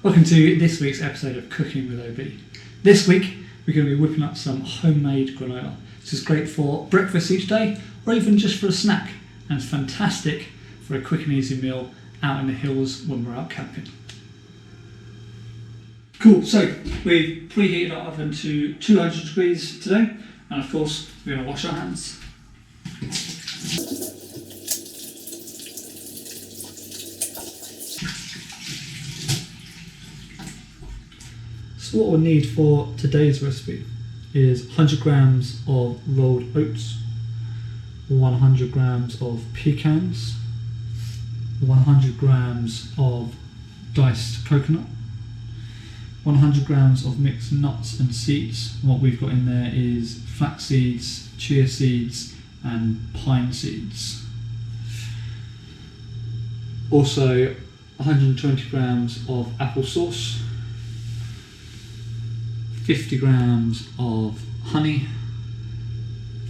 Welcome to this week's episode of Cooking with OB. This week we're going to be whipping up some homemade granola. This is great for breakfast each day or even just for a snack, and it's fantastic for a quick and easy meal out in the hills when we're out camping. Cool, so we've preheated our oven to 200 degrees today, and of course we're going to wash our hands. So what we'll need for today's recipe is 100 grams of rolled oats, 100 grams of pecans, 100 grams of diced coconut, 100 grams of mixed nuts and seeds. What we've got in there is flax seeds, chia seeds and pine seeds. Also 120 grams of applesauce, 50 grams of honey,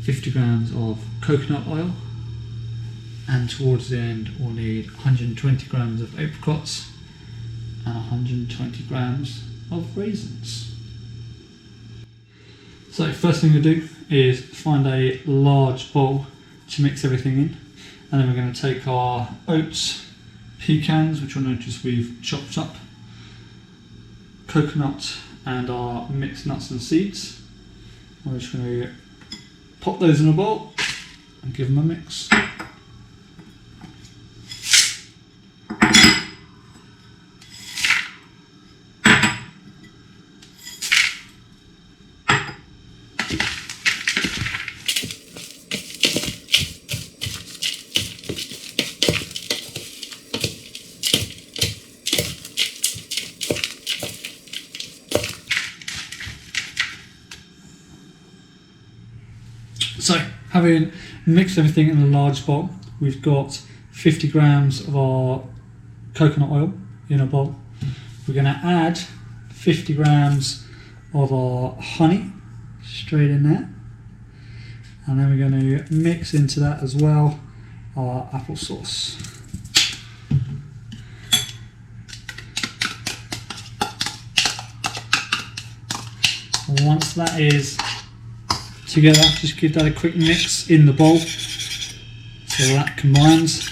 50 grams of coconut oil, and towards the end we'll need 120 grams of apricots and 120 grams of raisins. So first thing we do is find a large bowl to mix everything in, and then we're going to take our oats, pecans, which you'll notice we've chopped up, coconut and our mixed nuts and seeds. We're just going to pop those in a bowl and give them a mix. So, having mixed everything in a large bowl, we've got 50 grams of our coconut oil in a bowl. We're going to add 50 grams of our honey straight in there. And then we're going to mix into that as well our applesauce. And once that is together, just give that a quick mix in the bowl so that combines,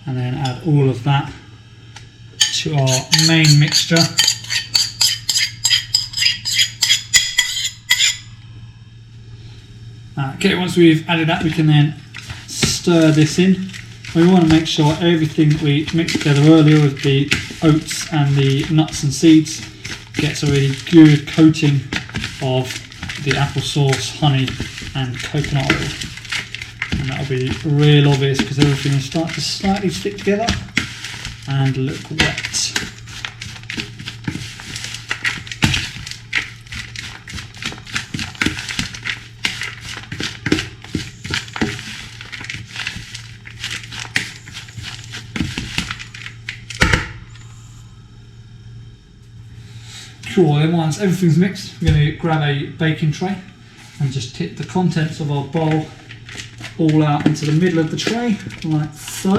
and then add all of that to our main mixture. Okay, once we've added that, we can then stir this in. We want to make sure everything that we mixed together earlier with the oats and the nuts and seeds gets a really good coating of the applesauce, honey and coconut oil, and that'll be real obvious because everything will start to slightly stick together and look wet. Cool, then once everything's mixed, we're going to grab a baking tray and just tip the contents of our bowl all out into the middle of the tray, like so.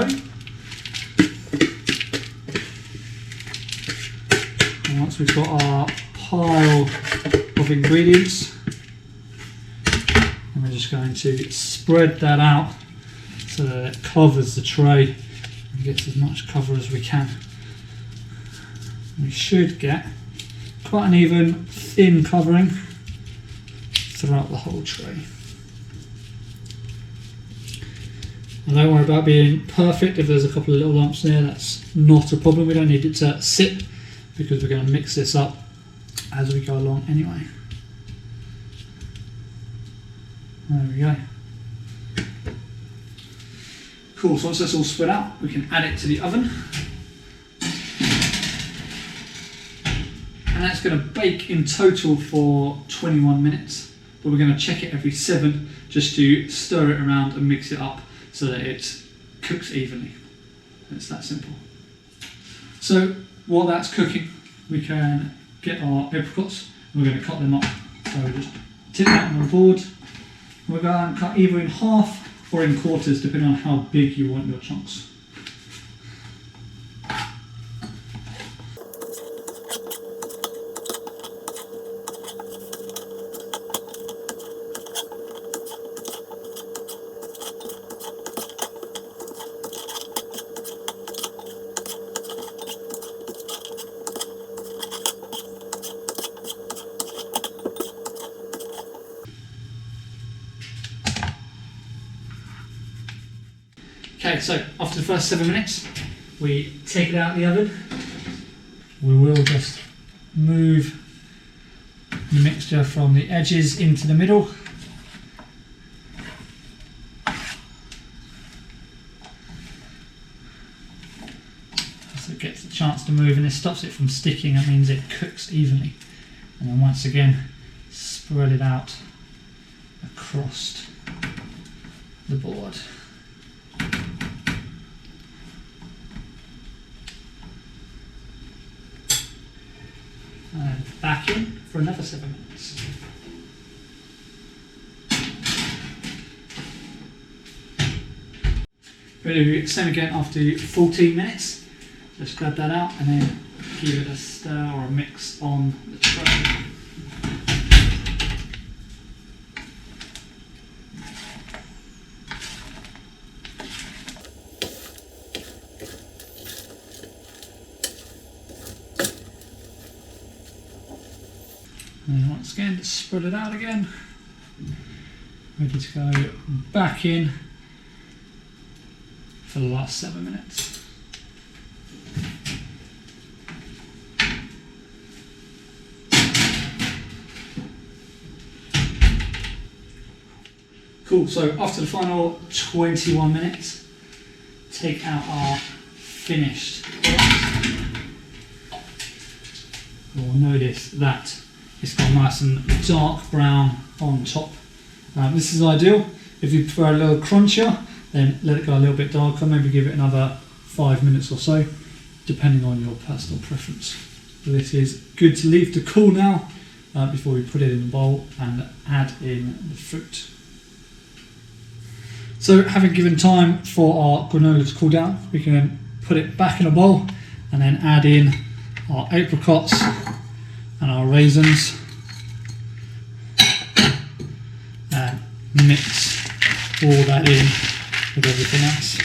And once we've got our pile of ingredients, we're just going to spread that out so that it covers the tray and gets as much cover as we can. We should get quite an even thin covering throughout the whole tray. And don't worry about being perfect. If there's a couple of little lumps there, that's not a problem. We don't need it to sit because we're going to mix this up as we go along anyway. There we go. Cool, so once that's all spread out, we can add it to the oven. And that's going to bake in total for 21 minutes, but we're going to check it every 7 just to stir it around and mix it up so that it cooks evenly. It's that simple. So while that's cooking, we can get our apricots and we're going to cut them up. So we just tip that on the board. We're going to cut either in half or in quarters depending on how big you want your chunks. so after the first 7 minutes, we take it out of the oven. We will just move the mixture from the edges into the middle. So it gets a chance to move, and this stops it from sticking. That means it cooks evenly. And then once again, spread it out across the board. And back in for another 7 minutes. We're going to do the same again after 14 minutes. Just grab that out and then give it a stir or a mix on the tray. And then once again, just spread it out again. Ready to go back in for the last 7 minutes. Cool, so after the final 21 minutes, take out our finished product. You'll notice that it's got nice and dark brown on top. This is ideal. If you prefer a little crunchier, then let it go a little bit darker, maybe give it another 5 minutes or so, depending on your personal preference. This is good to leave to cool now before we put it in the bowl and add in the fruit. So having given time for our granola to cool down, we can then put it back in a bowl and then add in our apricots and our raisins and mix all that in with everything else.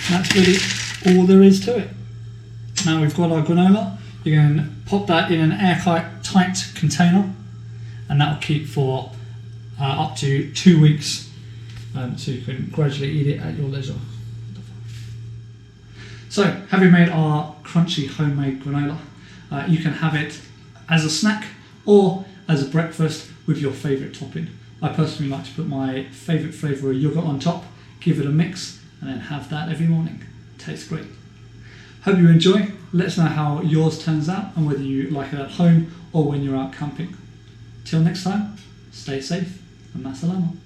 And that's really all there is to it. Now we've got our granola, you can pop that in an airtight container and that will keep for up to 2 weeks, so you can gradually eat it at your leisure. So, having made our crunchy homemade granola, you can have it as a snack or as a breakfast with your favourite topping. I personally like to put my favourite flavour of yoghurt on top, give it a mix, and then have that every morning. Tastes great. Hope you enjoy. Let us know how yours turns out and whether you like it at home or when you're out camping. Till next time, stay safe and masalama.